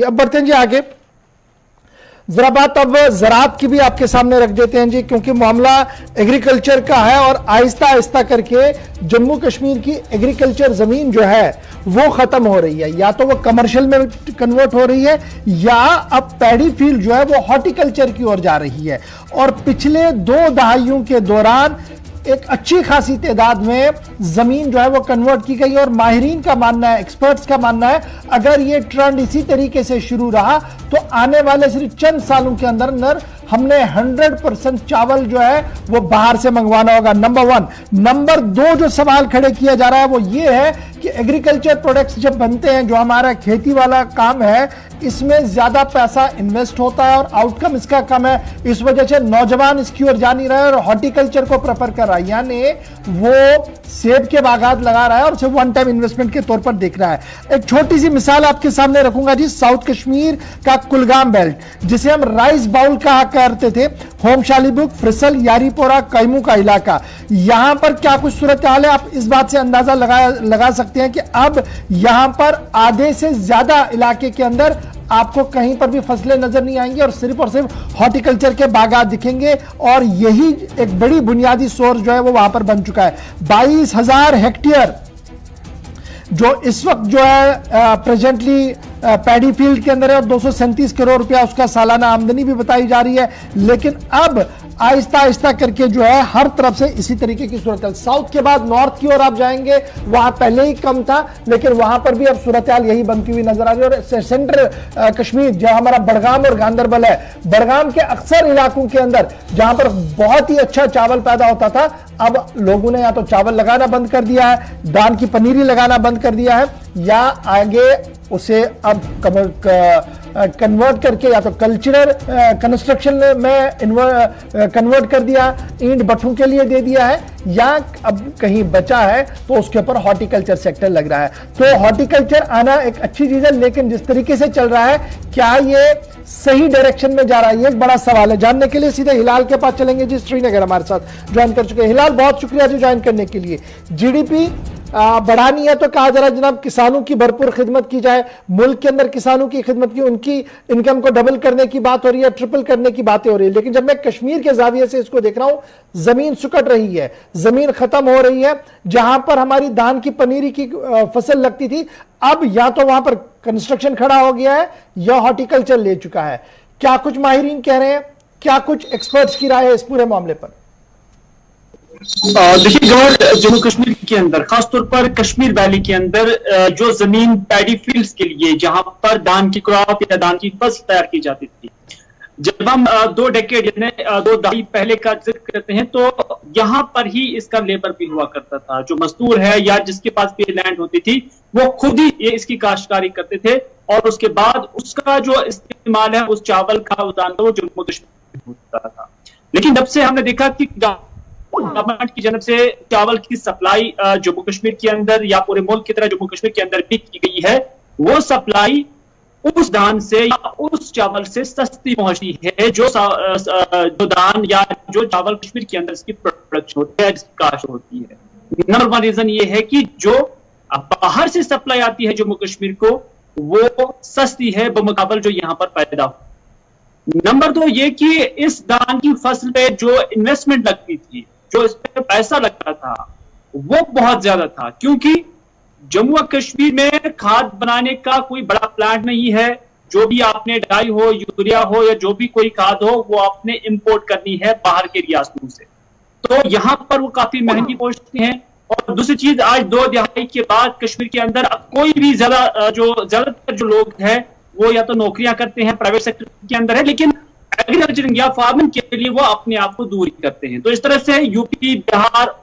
अब बढ़ते हैं जी आगे। जरा बात अब ज़राअत की भी आपके सामने रख देते हैं जी, क्योंकि मामला एग्रीकल्चर का है और आहिस्ता आहिस्ता करके जम्मू कश्मीर की एग्रीकल्चर जमीन जो है वो खत्म हो रही है, या तो वो कमर्शियल में कन्वर्ट हो रही है या अब पैडी फील्ड जो है वो हॉर्टिकल्चर की ओर जा रही है। और पिछले 2 दहाइयों के दौरान एक अच्छी खासी तादाद में जमीन जो है वो कन्वर्ट की गई, और माहिरीन का मानना है, एक्सपर्ट्स का मानना है, अगर ये ट्रेंड इसी तरीके से शुरू रहा तो आने वाले सिर्फ चंद सालों के अंदर अंदर हमने 100% चावल जो है वो बाहर से मंगवाना होगा। नंबर 1। नंबर 2 जो सवाल खड़े किया जा रहा है वो ये है कि एग्रीकल्चर प्रोडक्ट्स जब बनते हैं, जो हमारा खेती वाला काम है, इसमें ज्यादा पैसा इन्वेस्ट होता है और आउटकम इसका कम है। इस वजह से नौजवान इसकी ओर जा नहीं रहे और हॉर्टिकल्चर को प्रेफर कर रहा है, यानी वो सेब के बागात लगा रहा है और सिर्फ वन टाइम इन्वेस्टमेंट के तौर पर देख रहा है। एक छोटी सी मिसाल आपके सामने रखूंगा जी, साउथ कश्मीर का कुलगाम बेल्ट, जिसे हम राइस बाउल कहा करते थे, होम शालीबुक, फ्रिसल, यारीपोरा, कैमू का इलाका, यहां पर क्या कुछ सूरत हाल है, आप इस बात से अंदाजा लगा सकते हैं कि अब यहां पर आधे से ज्यादा इलाके के अंदर आपको कहीं पर भी फसलें नजर नहीं आएंगी और सिर्फ हॉर्टिकल्चर के बागात दिखेंगे। और यही एक बड़ी बुनियादी सोर्स जो है वो वहां पर बन चुका है। 22,000 हेक्टेयर जो इस वक्त जो है प्रेजेंटली पैडी फील्ड के अंदर है और 237 करोड़ रुपया उसका सालाना आमदनी भी बताई जा रही है। लेकिन अब आहिस्ता आहिस्ता करके जो है हर तरफ से इसी तरीके की सूरत हाल, साउथ के बाद नॉर्थ की ओर आप जाएंगे, वहां पहले ही कम था लेकिन वहां पर भी अब सूरत हाल यही बनती हुई नजर आ रही है। और सेंट्रल कश्मीर जो हमारा बड़गाम और गांधरबल है, बड़गाम के अक्सर इलाकों के अंदर जहां पर बहुत ही अच्छा चावल पैदा होता था, अब लोगों ने या तो चावल लगाना बंद कर दिया है, दान की पनीरी लगाना बंद कर दिया है, या आगे उसे अब कन्वर्ट करके या तो कल्चरल कंस्ट्रक्शन में कन्वर्ट कर दिया, ईंट भट्ठों के लिए दे दिया है, या अब कहीं बचा है तो उसके ऊपर हॉर्टिकल्चर सेक्टर लग रहा है। तो हॉर्टिकल्चर आना एक अच्छी चीज है, लेकिन जिस तरीके से चल रहा है क्या ये सही डायरेक्शन में जा रहा है, ये एक बड़ा सवाल है। जानने के लिए सीधे हिलाल के पास चलेंगे जी, श्रीनगर हमारे साथ ज्वाइन कर चुके हैं। हिलाल, बहुत शुक्रिया जी ज्वाइन करने के लिए। जीडीपी बढ़ानी है तो कहा जा रहा है जनाब किसानों की भरपूर खिदमत की जाए, मुल्क के अंदर किसानों की खिदमत की, उनकी इनकम को डबल करने की बात हो रही है, ट्रिपल करने की बातें हो रही है। लेकिन जब मैं कश्मीर के जाविये से इसको देख रहा हूं, जमीन सुकट रही है, जमीन खत्म हो रही है। जहां पर हमारी धान की पनीरी की फसल लगती थी, अब या तो वहां पर कंस्ट्रक्शन खड़ा हो गया है या हॉर्टिकल्चर ले चुका है। क्या कुछ माहिरीन कह रहे हैं, क्या कुछ एक्सपर्ट्स की राय है इस पूरे मामले पर? देखिए गौर, जम्मू कश्मीर के अंदर खासतौर पर कश्मीर वैली के अंदर जो जमीन पैडी फील्ड्स के लिए जहां पर धान की क्रॉप या धान की फसल तैयार की जाती थी, जब हम 2 डेकेड यानी 2 दहाई पहले का जिक्र करते हैं तो यहां पर ही इसका लेबर भी हुआ करता था। जो मजदूर है या जिसके पास भी लैंड होती थी वो खुद ही ये इसकी काश्तकारी करते थे और उसके बाद उसका जो इस्तेमाल है उस चावल का, उस दान का, वो जम्मू कश्मीर होता था। लेकिन जब से हमने देखा कि गवर्नमेंट की जानब से चावल की सप्लाई जम्मू कश्मीर के अंदर या पूरे मुल्क की तरह जम्मू कश्मीर के अंदर भी की गई है, वो सप्लाई उस धान से या उस चावल से सस्ती पहुंचती है जो धान या जो चावल कश्मीर के अंदर इसकी प्रोडक्शन होती है, जिसकी काश्त होती है। नंबर 1 रीजन ये है कि जो बाहर से सप्लाई आती है जम्मू कश्मीर को वो सस्ती है बमुकाबल जो यहां पर पैदा हो। नंबर 2 ये कि इस धान की फसल पे जो इन्वेस्टमेंट लगती थी, जो इस पे पैसा लगता था, वो बहुत ज्यादा था, क्योंकि जम्मू और कश्मीर में खाद बनाने का कोई बड़ा प्लांट नहीं है। जो भी आपने डाई हो, यूरिया हो या जो भी कोई खाद हो, वो आपने इंपोर्ट करनी है बाहर के रियासतों से, तो यहां पर वो काफी महंगी पहुंचती हैं। और दूसरी चीज, आज 2 दहाई के बाद कश्मीर के अंदर अब कोई भी ज्यादातर जो लोग हैं वो या तो नौकरियां करते हैं, प्राइवेट सेक्टर के अंदर है, लेकिन एग्रीकल्चर या फार्मिंग के लिए वो अपने आप को दूर करते हैं। तो इस तरह से यूपी, बिहार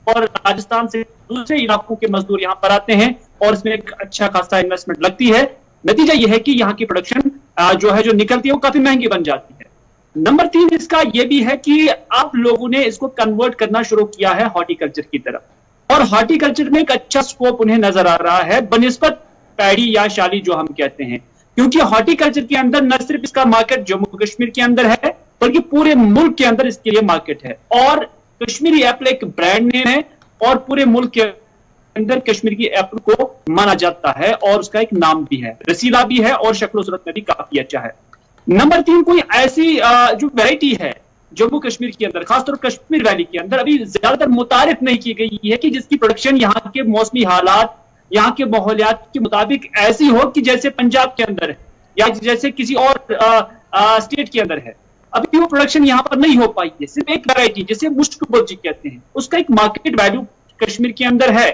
और राजस्थान से दूसरे इलाकों के मजदूर यहां पर आते हैं और इसमें एक अच्छा खासा इन्वेस्टमेंट लगती है। नतीजा यह है कि यहाँ की प्रोडक्शन जो निकलती है वो काफी महंगी बन जाती है। नंबर 3 इसका यह भी है कि अब लोगों ने इसको कन्वर्ट करना शुरू किया है हॉर्टिकल्चर की तरफ, और हॉर्टिकल्चर में एक अच्छा स्कोप उन्हें नजर आ रहा है बनिस्बत पैडी या शाली जो हम कहते हैं, क्योंकि हॉर्टिकल्चर के अंदर न सिर्फ इसका मार्केट जम्मू कश्मीर के अंदर है बल्कि पूरे मुल्क के अंदर इसके लिए मार्केट है। और कश्मीरी एप्पल एक ब्रांड नेम है और पूरे मुल्क के अंदर कश्मीर की एप्पल को माना जाता है और उसका एक नाम भी है, रसीला भी है और शक्ल सूरत में भी काफी अच्छा है। नंबर 3, कोई ऐसी जो वैरायटी है जम्मू कश्मीर के अंदर, खासतौर कश्मीर वैली के अंदर अभी ज्यादातर मुतारिफ नहीं की गई है कि जिसकी प्रोडक्शन यहाँ के मौसमी हालात, यहाँ के माहौलियात के मुताबिक ऐसी हो कि जैसे पंजाब के अंदर है या जैसे किसी और स्टेट के अंदर है। अभी वो प्रोडक्शन यहाँ पर नहीं हो पाई है। सिर्फ एक वैरायटी जिसे मुश्क बज्जी कहते हैं, उसका एक मार्केट वैल्यू कश्मीर के अंदर है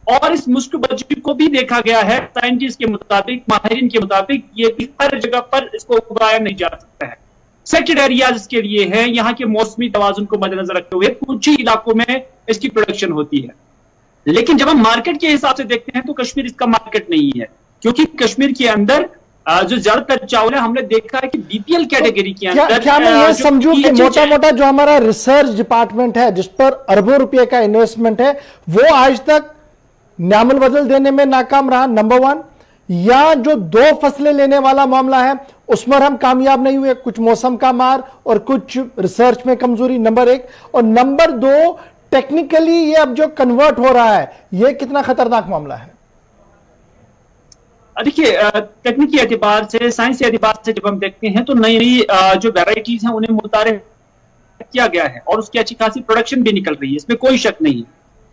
और इस मुश्क बज्जी को भी देखा गया है साइंटिस्ट के मुताबिक, माहिरीन के मुताबिक, ये भी हर जगह पर इसको उगाया नहीं जा सकता है। सेक्टेड एरियाज इसके लिए है, यहाँ के मौसमी तवाजुन को मद्देनजर रखते हुए कुछ ही इलाकों में इसकी प्रोडक्शन होती है। लेकिन जब हम मार्केट के हिसाब से देखते हैं तो कश्मीर इसका मार्केट नहीं है, क्योंकि कश्मीर के अंदर जो ज्यादातर चावल है हमने देखा है कि बीपीएल कैटेगरी के अंदर क्या मैं ये समझूं कि मोटा मोटा जो हमारा रिसर्च डिपार्टमेंट है जिस पर अरबों रुपए का इन्वेस्टमेंट है वो आज तक नामल बदल देने में नाकाम रहा, नंबर 1, या जो 2 फसलें लेने वाला मामला है उसमें हम कामयाब नहीं हुए, कुछ मौसम का मार और कुछ रिसर्च में कमजोरी, नंबर 1, और नंबर 2, टेक्निकली ये अब जो कन्वर्ट हो रहा है ये कितना खतरनाक मामला है? देखिए, तकनीकी एतबार से, साइंसी एतबार से जब हम देखते हैं तो नई नई जो वैरायटीज हैं उन्हें मुतारिफ किया गया है और उसकी अच्छी खासी प्रोडक्शन भी निकल रही है, इसमें कोई शक नहीं।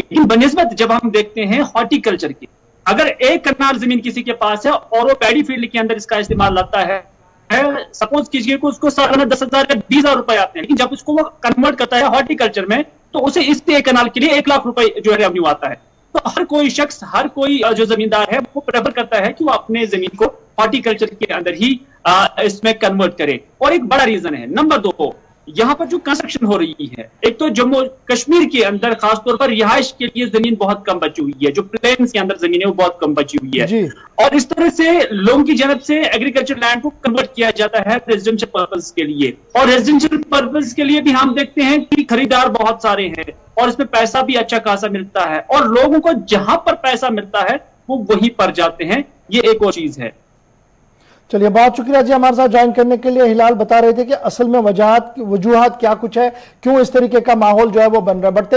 लेकिन बनिस्बत जब हम देखते हैं हॉर्टिकल्चर की, अगर 1 कनाल जमीन किसी के पास है और वो पैडी फील्ड के अंदर इसका इस्तेमाल लाता है सपोज कीजिए कि उसको सालाना 10,000 या 20,000 रुपए आते हैं, लेकिन जब उसको वो कन्वर्ट करता है हॉर्टिकल्चर में तो उसे इस 1 कनाल के लिए 1 लाख रुपए जो है रेवेन्यू आता है। तो हर कोई शख्स, हर कोई जो जमींदार है वो प्रेफर करता है कि वो अपने जमीन को हॉर्टिकल्चर के अंदर ही इसमें कन्वर्ट करे। और एक बड़ा रीजन है, नंबर 2, यहाँ पर जो कंस्ट्रक्शन हो रही है, एक तो जम्मू कश्मीर के अंदर खासतौर पर रिहाइश के लिए जमीन बहुत कम बची हुई है, जो प्लेन्स के अंदर जमीन है वो बहुत कम बची हुई है और इस तरह से लोगों की जानब से एग्रीकल्चर लैंड को कन्वर्ट किया जाता है रेजिडेंशियल पर्पज के लिए। और रेजिडेंशियल पर्पज के लिए भी हम देखते हैं कि खरीदार बहुत सारे हैं और इसमें पैसा भी अच्छा खासा मिलता है और लोगों को जहां पर पैसा मिलता है वो वहीं पर जाते हैं। ये एक और चीज है। चलिए, बहुत शुक्रिया जी हमारे साथ ज्वाइन करने के लिए। हिलाल बता रहे थे कि असल में वजूहात क्या कुछ है, क्यों इस तरीके का माहौल जो है वो बन रहा है। बढ़ते